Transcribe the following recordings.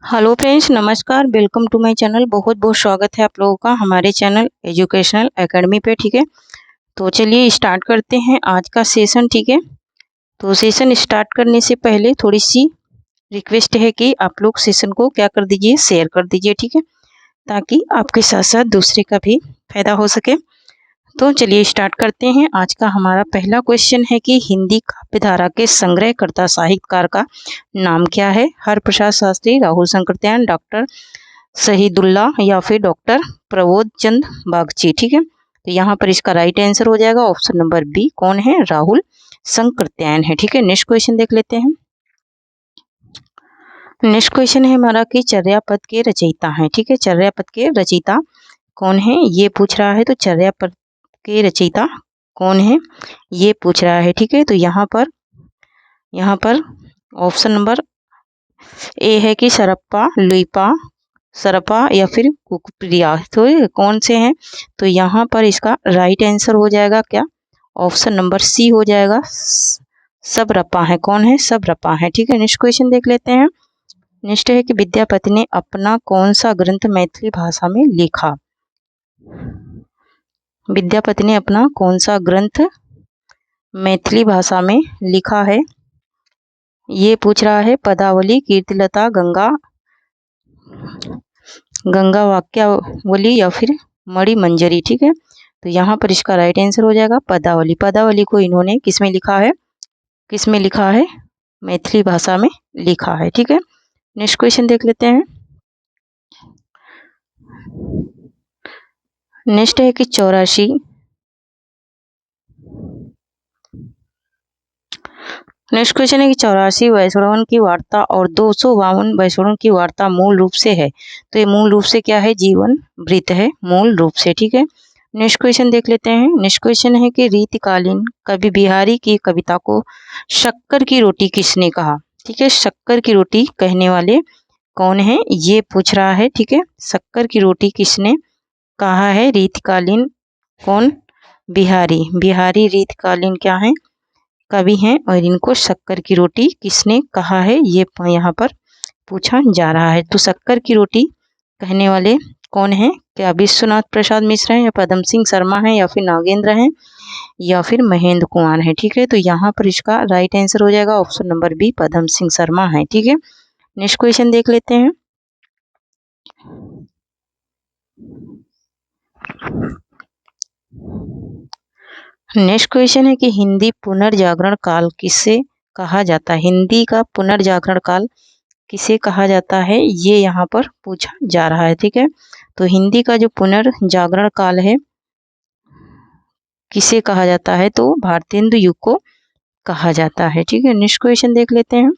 Hello friends, नमस्कार। Welcome to my channel. बहुत बहुत स्वागत है आप लोगों का हमारे चैनल एजुकेशनल एकेडमी पे। ठीक है, तो चलिए स्टार्ट करते हैं आज का सेशन। ठीक है, तो सेशन स्टार्ट करने से पहले थोड़ी सी रिक्वेस्ट है कि आप लोग सेशन को क्या कर दीजिए, शेयर कर दीजिए। ठीक है, ताकि आपके साथ साथ दूसरे का भी फायदा हो सके। तो चलिए स्टार्ट करते हैं। आज का हमारा पहला क्वेश्चन है कि हिंदी काव्य धारा के संग्रहकर्ता साहित्यकार का नाम क्या है? हरप्रसाद शास्त्री, राहुल शंकरदयाल, डॉक्टर शहीदुल्लाह या फिर डॉक्टर प्रबोध चंद बागची। ठीक है, तो यहाँ पर इसका राइट आंसर हो जाएगा ऑप्शन नंबर बी। कौन है? राहुल शंकरदयाल है। ठीक है, नेक्स्ट क्वेश्चन देख लेते हैं। नेक्स्ट क्वेश्चन है हमारा कि चर्यापद के रचयिता हैं। ठीक है, चर्यापद के रचयिता कौन है ये पूछ रहा है। तो चर्यापद के रचयिता कौन है ये पूछ रहा है। ठीक है, तो यहाँ पर ऑप्शन नंबर ए है कि सरप्पा, लुइपा, सरपा या फिर कुकप्रिया। तो कौन से हैं? तो यहाँ पर इसका राइट आंसर हो जाएगा क्या? ऑप्शन नंबर सी हो जाएगा, सबरपा है। कौन है? सबरपा है। ठीक है, नेक्स्ट क्वेश्चन देख लेते हैं। नेक्स्ट है कि विद्यापति ने अपना कौन सा ग्रंथ मैथिली भाषा में लिखा? विद्यापति ने अपना कौन सा ग्रंथ मैथिली भाषा में लिखा है ये पूछ रहा है। पदावली, कीर्तिलता, गंगा वाक्यावली या फिर मणिमंजरी। ठीक है, तो यहाँ पर इसका राइट आंसर हो जाएगा पदावली। पदावली को इन्होंने किसमें लिखा है? किसमें लिखा है? मैथिली भाषा में लिखा है। ठीक है, नेक्स्ट क्वेश्चन देख लेते हैं। नेक्स्ट है कि 84 नेक्स्ट क्वेश्चन है कि 84 वैष्णवन की वार्ता और 252 वैष्णवन की वार्ता मूल रूप से है। तो ये मूल रूप से क्या है? जीवन वृत्त है मूल रूप से। ठीक है, नेक्स्ट क्वेश्चन देख लेते हैं। नेक्स्ट क्वेश्चन है कि रीतिकालीन कवि बिहारी की कविता को शक्कर की रोटी किसने कहा? ठीक है, शक्कर की रोटी कहने वाले कौन है ये पूछ रहा है। ठीक है, शक्कर की रोटी किसने कहा है? रीतिकालीन कौन? बिहारी रीतिकालीन क्या है? कवि हैं और इनको शक्कर की रोटी किसने कहा है ये यहाँ पर पूछा जा रहा है। तो शक्कर की रोटी कहने वाले कौन है? क्या विश्वनाथ प्रसाद मिश्र हैं या पदम सिंह शर्मा हैं या फिर नागेंद्र हैं या फिर महेंद्र कुमार हैं? ठीक है, तो यहाँ पर इसका राइट आंसर हो जाएगा option number B, Padam Singh Sharma है। ठीक है, नेक्स्ट क्वेश्चन देख लेते हैं। नेक्स्ट क्वेश्चन है कि हिंदी पुनर्जागरण काल किसे कहा जाता है? हिंदी का पुनर्जागरण काल किसे कहा जाता है ये यहाँ पर पूछा जा रहा है। ठीक है, तो हिंदी का जो पुनर्जागरण काल है किसे कहा जाता है? तो भारतेंदु युग को कहा जाता है। ठीक है, नेक्स्ट क्वेश्चन देख लेते हैं।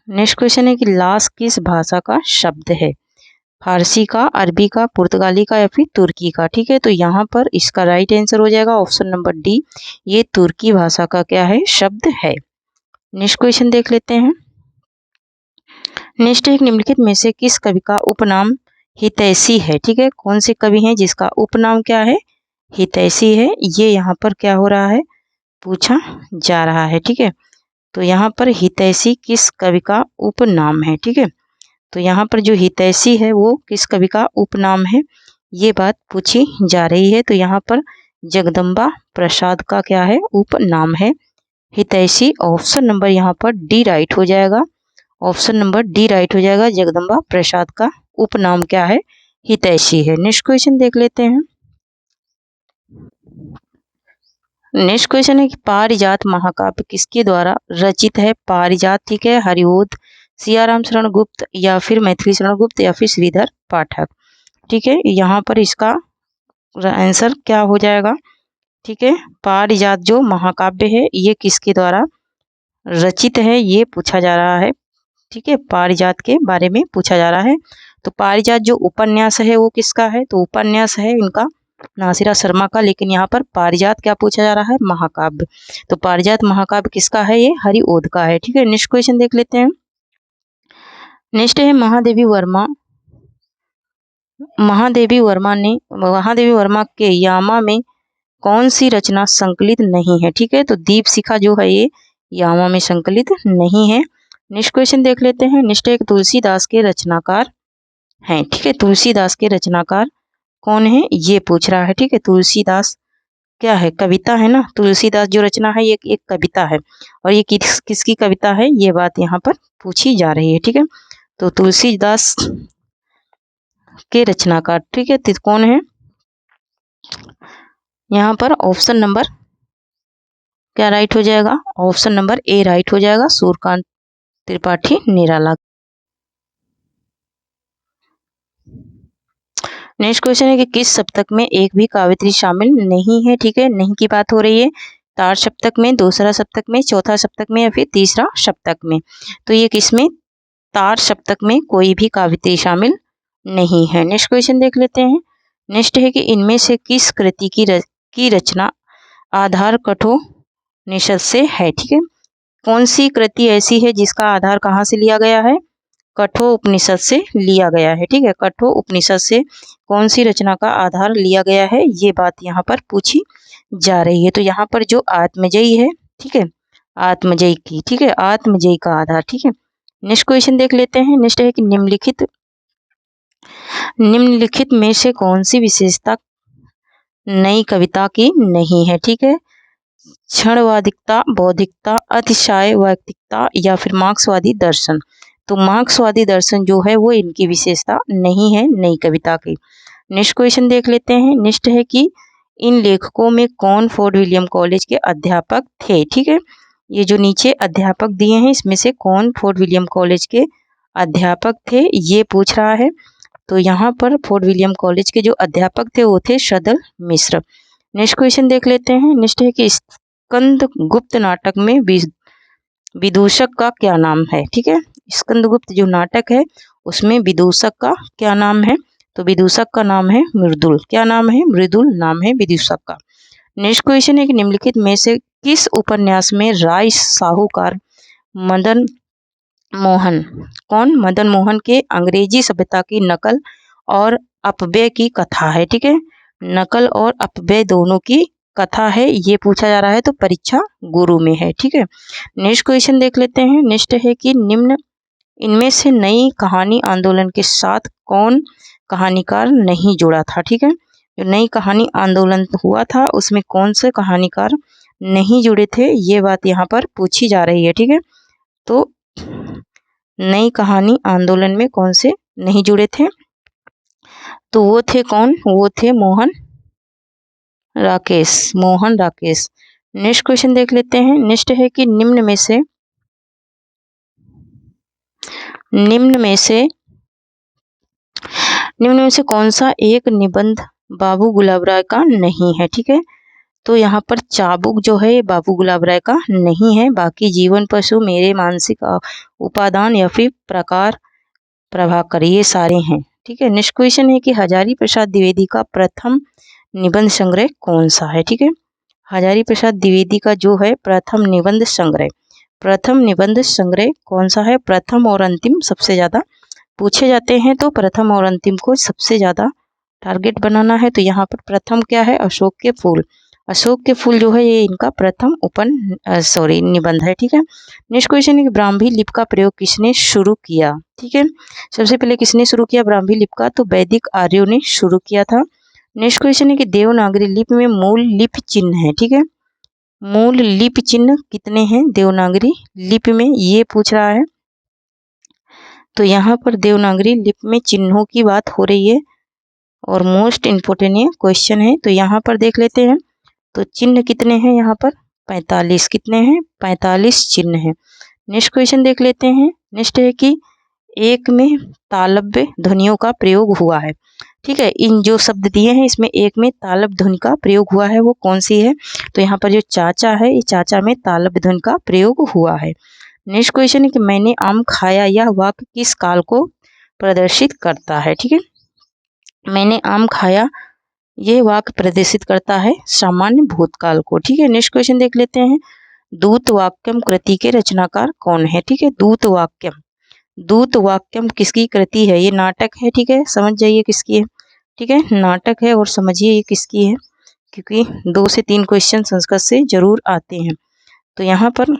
नेक्स्ट क्वेश्चन है कि लाश किस भाषा का शब्द है? फारसी का, अरबी का, पुर्तगाली का या फिर तुर्की का? ठीक है, तो यहाँ पर इसका राइट आंसर हो जाएगा ऑप्शन नंबर डी, ये तुर्की भाषा का क्या है? शब्द है। नेक्स्ट क्वेश्चन देख लेते हैं। नेक्स्ट एक निम्नलिखित में से किस कवि का उपनाम हितैषी है? ठीक है, कौन से कवि हैं जिसका उपनाम क्या है? हितैषी है। ये यहाँ पर क्या हो रहा है? पूछा जा रहा है। ठीक है, तो यहाँ पर हितैषी किस कवि का उपनाम है? ठीक है, तो यहाँ पर जो हितैषी है वो किस कवि का उपनाम है ये बात पूछी जा रही है। तो यहाँ पर जगदम्बा प्रसाद का क्या है? उपनाम है हितैषी। ऑप्शन नंबर यहाँ पर डी राइट हो जाएगा। ऑप्शन नंबर डी राइट हो जाएगा। जगदम्बा प्रसाद का उपनाम क्या है? हितैषी है। नेक्स्ट क्वेश्चन देख लेते हैं। नेक्स्ट क्वेश्चन है कि पारिजात महाकाव्य किसके द्वारा रचित है? पारिजात, ठीक है, हरिओद, सियाराम शरण गुप्त या फिर मैथिली शरण गुप्त या फिर श्रीधर पाठक। ठीक है, यहाँ पर इसका आंसर क्या हो जाएगा? ठीक है, पारिजात जो महाकाव्य है ये किसके द्वारा रचित है ये पूछा जा रहा है। ठीक है, पारिजात के बारे में पूछा जा रहा है। तो पारिजात जो उपन्यास है वो किसका है? तो उपन्यास है इनका नासिरा शर्मा का, लेकिन यहाँ पर पारिजात क्या पूछा जा रहा है? महाकाव्य। तो पारिजात महाकाव्य किसका है? ये हरिओद का है। ठीक है, नेक्स्ट क्वेश्चन देख लेते हैं। नेक्स्ट है महादेवी वर्मा के यामा में कौन सी रचना संकलित नहीं है? ठीक है, तो दीप शिखा जो है ये यामा में संकलित नहीं है। नेक्स्ट क्वेश्चन देख लेते हैं। नेक्स्ट एक तुलसीदास के रचनाकार हैं, ठीक है। तुलसीदास के रचनाकार कौन है ये पूछ रहा है, ठीक है। तुलसीदास क्या है, कविता है ना। तुलसीदास जो रचना है ये एक कविता है, और ये किसकी कविता है ये बात यहाँ पर पूछी जा रही है, ठीक है। तो तुलसीदास के रचनाकार, ठीक है, तो कौन है यहाँ पर? ऑप्शन नंबर क्या राइट हो जाएगा? ऑप्शन नंबर ए राइट हो जाएगा, सूर्यकांत त्रिपाठी निराला। नेक्स्ट क्वेश्चन है कि किस सप्तक में एक भी काव्यत्री शामिल नहीं है, ठीक है। नहीं की बात हो रही है। तार सप्तक में, दूसरा सप्तक में, चौथा सप्तक में या फिर तीसरा सप्तक में? तो ये किसमें? तार सप्तक में कोई भी काव्यत्री शामिल नहीं है। नेक्स्ट क्वेश्चन देख लेते हैं। नेक्स्ट है कि इनमें से किस कृति की रचना आधार कठोपनिषद से है, ठीक है। कौन सी कृति ऐसी है जिसका आधार कहाँ से लिया गया है? कठोपनिषद से लिया गया है, ठीक है। कठोपनिषद से कौन सी रचना का आधार लिया गया है ये बात यहाँ पर पूछी जा रही है। तो यहाँ पर जो आत्मजयी है, ठीक है, आत्मजयी की, ठीक है, आत्मजयी का आधार, ठीक है। नेक्स्ट क्वेश्चन देख लेते हैं। नेक्स्ट है कि निम्नलिखित में से कौन सी विशेषता नई कविता की नहीं है, ठीक है। क्षणवादिकता, बौद्धिकता, अतिशय वैयक्तिकता या फिर मार्क्सवादी दर्शन? तो मार्क्सवादी दर्शन जो है वो इनकी विशेषता नहीं है नई कविता की। नेक्स्ट क्वेश्चन देख लेते हैं। नेक्स्ट है कि इन लेखकों में कौन फोर्ट विलियम कॉलेज के अध्यापक थे, ठीक है। ये जो नीचे अध्यापक दिए हैं इसमें से कौन फोर्ट विलियम कॉलेज के अध्यापक थे ये पूछ रहा है। तो यहाँ पर फोर्ट विलियम कॉलेज के जो अध्यापक थे वो थे सदल मिश्र। नेक्स्ट क्वेश्चन देख लेते हैं। नेक्स्ट है कि स्कंदगुप्त नाटक में विदूषक का क्या नाम है, ठीक है। स्कंदगुप्त जो नाटक है उसमें विदूषक का क्या नाम है? तो विदूषक का नाम है मृदुल। क्या नाम है? मृदुल नाम है विदूषक का। नेक्स्ट क्वेश्चन है कि निम्नलिखित में से किस उपन्यास में राय साहूकार मदन मोहन, कौन? मदन मोहन के अंग्रेजी सभ्यता की नकल और अपव्यय की कथा है, ठीक है। नकल और अपव्यय दोनों की कथा है ये पूछा जा रहा है, तो परीक्षा गुरु में है, ठीक है। नेक्स्ट क्वेश्चन देख लेते हैं। नेक्स्ट है कि इनमें से नई कहानी आंदोलन के साथ कौन कहानीकार नहीं जुड़ा था, ठीक है। जो नई कहानी आंदोलन हुआ था उसमें कौन से कहानीकार नहीं जुड़े थे ये बात यहाँ पर पूछी जा रही है, ठीक है। तो नई कहानी आंदोलन में कौन से नहीं जुड़े थे? तो वो थे कौन? वो थे मोहन राकेश। नेक्स्ट क्वेश्चन देख लेते हैं। नेक्स्ट है कि निम्न में से कौन सा एक निबंध बाबू गुलाब राय का नहीं है, ठीक है। तो यहाँ पर चाबुक जो है बाबू गुलाब राय का नहीं है। बाकी जीवन पशु, मेरे मानसिक उपादान या फिर प्रकार प्रभाकर ये सारे हैं, ठीक है। नेक्स्ट क्वेश्चन है कि हजारी प्रसाद द्विवेदी का प्रथम निबंध संग्रह कौन सा है, ठीक है। हजारी प्रसाद द्विवेदी का जो है प्रथम निबंध संग्रह कौन सा है? प्रथम और अंतिम सबसे ज़्यादा पूछे जाते हैं, तो प्रथम और अंतिम को सबसे ज़्यादा टारगेट बनाना है। तो यहाँ पर प्रथम क्या है? अशोक के फूल। अशोक के फूल जो है ये इनका प्रथम निबंध है, ठीक है। नेक्स्ट क्वेश्चन है कि ब्राह्मी लिपि का प्रयोग किसने शुरू किया, ठीक है। सबसे पहले किसने शुरू किया ब्राह्मी लिपि का? तो वैदिक आर्यों ने शुरू किया था। नेक्स्ट क्वेश्चन है कि देवनागरी लिपि में मूल लिपि चिन्ह है, ठीक है। मूल लिपि चिन्ह कितने हैं देवनागरी लिपि में ये पूछ रहा है। तो यहाँ पर देवनागरी लिपि में चिन्हों की बात हो रही है और मोस्ट इम्पोर्टेंट ये क्वेश्चन है। तो यहाँ पर देख लेते हैं। तो चिन्ह कितने हैं यहाँ पर? 45। कितने हैं? 45 चिन्ह हैं। नेक्स्ट क्वेश्चन देख लेते हैं। नेक्स्ट है कि एक में तालव्य ध्वनियों का प्रयोग हुआ है, ठीक है। इन जो शब्द दिए हैं इसमें एक में तालव्य ध्वनि का प्रयोग हुआ है, वो कौन सी है? तो यहाँ पर जो चाचा है ये चाचा में तालव्य ध्वनि का प्रयोग हुआ है। नेक्स्ट क्वेश्चन है कि मैंने आम खाया, यह वाक्य किस काल को प्रदर्शित करता है, ठीक है। मैंने आम खाया ये वाक्य प्रदर्शित करता है सामान्य भूतकाल को, ठीक है। नेक्स्ट क्वेश्चन देख लेते हैं। दूत वाक्यम कृति के रचनाकार कौन है, ठीक है। दूत वाक्यम किसकी कृति है? ये नाटक है, ठीक है। समझ जाइए किसकी है, ठीक है। नाटक है और समझिए ये किसकी है, क्योंकि 2 से 3 क्वेश्चन संस्कृत से जरूर आते हैं। तो यहाँ पर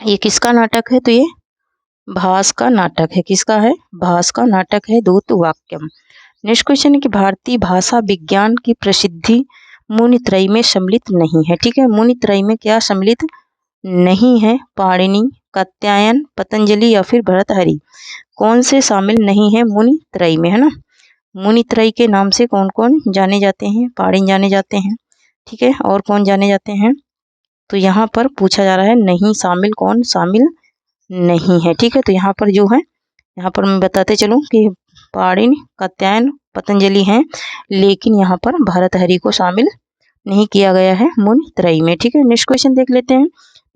ये किसका नाटक है? तो ये भास का नाटक है। किसका है? भास का नाटक है। दूत वाक्यम। नेक्स्ट क्वेश्चन है कि भारतीय भाषा विज्ञान की प्रसिद्धि मुनित्रय में सम्मिलित नहीं है। ठीक है, मुनित्रय में क्या सम्मिलित नहीं है? पाणिनि, कात्यायन, पतंजलि या फिर भर्तृहरि, कौन से शामिल नहीं है मुनित्रय में, है ना। मुनित्रय के नाम से कौन कौन जाने जाते हैं? पाणिनि जाने जाते हैं, ठीक है, और कौन जाने जाते हैं? तो यहाँ पर पूछा जा रहा है नहीं शामिल, कौन शामिल नहीं है। ठीक है, तो यहाँ पर जो है, यहाँ पर मैं बताते चलूँ कि पाणिनि, कात्यायन, पतंजलि हैं, लेकिन यहाँ पर भर्तृहरि को शामिल नहीं किया गया है मुनित्रय में। ठीक है, नेक्स्ट क्वेश्चन देख लेते हैं।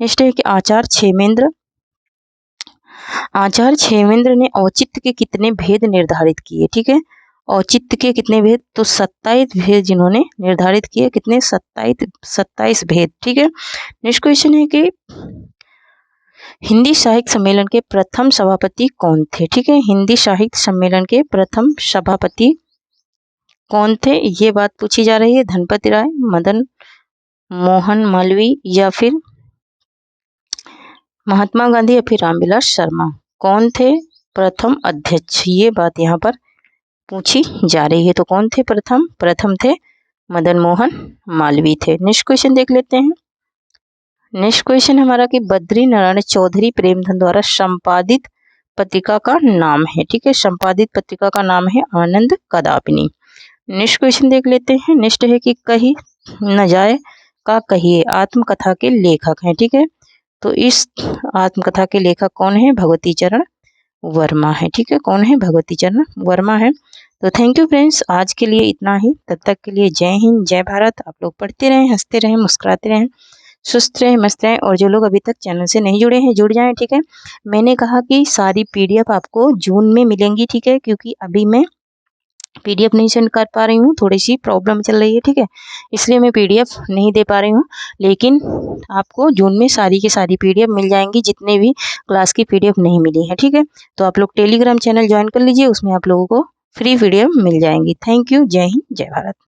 नेक्स्ट है कि आचार्य क्षेमेंद्र ने औचित्य के कितने भेद निर्धारित किए? ठीक है, औचित्य के कितने भेद? तो 27 भेद जिन्होंने निर्धारित किए। कितने? 27 भेद। ठीक है, नेक्स्ट क्वेश्चन है कि हिंदी साहित्य सम्मेलन के प्रथम सभापति कौन थे? ठीक है, हिंदी साहित्य सम्मेलन के प्रथम सभापति कौन थे? ये बात पूछी जा रही है। धनपति राय, मदन मोहन मालवीय या फिर महात्मा गांधी या फिर रामविलास शर्मा, कौन थे प्रथम अध्यक्ष? ये बात यहाँ पर पूछी जा रही है। तो कौन थे प्रथम? प्रथम थे मदन मोहन मालवीय थे। नेक्स्ट क्वेश्चन देख लेते हैं। नेक्स्ट क्वेश्चन हमारा कि बद्री नारायण चौधरी प्रेमधन द्वारा संपादित पत्रिका का नाम है। ठीक है, संपादित पत्रिका का नाम है आनंद कदापिनी। नेक्स्ट क्वेश्चन देख लेते हैं। नेक्स्ट है कि कही न जाए का कहिए आत्मकथा के लेखक हैं। ठीक है, तो इस आत्मकथा के लेखक कौन है? भगवती चरण वर्मा है। ठीक है, कौन है? भगवती चरण वर्मा है। तो थैंक यू फ्रेंड्स, आज के लिए इतना ही। तब तक के लिए जय हिंद, जय भारत। आप लोग पढ़ते रहें, हंसते रहें, मुस्कुराते रहें, सुस्त रहें, मस्त रहें, और जो लोग अभी तक चैनल से नहीं जुड़े हैं जुड़ जाएं। ठीक है, मैंने कहा कि सारी PDF आपको जून में मिलेंगी। ठीक है, क्योंकि अभी मैं PDF नहीं सेंड कर पा रही हूँ, थोड़ी सी प्रॉब्लम चल रही है। ठीक है, इसलिए मैं PDF नहीं दे पा रही हूँ, लेकिन आपको जून में सारी की सारी PDF मिल जाएंगी, जितने भी क्लास की PDF नहीं मिली है। ठीक है, तो आप लोग टेलीग्राम चैनल ज्वाइन कर लीजिए, उसमें आप लोगों को फ्री PDF मिल जाएंगी। थैंक यू, जय हिंद, जय भारत।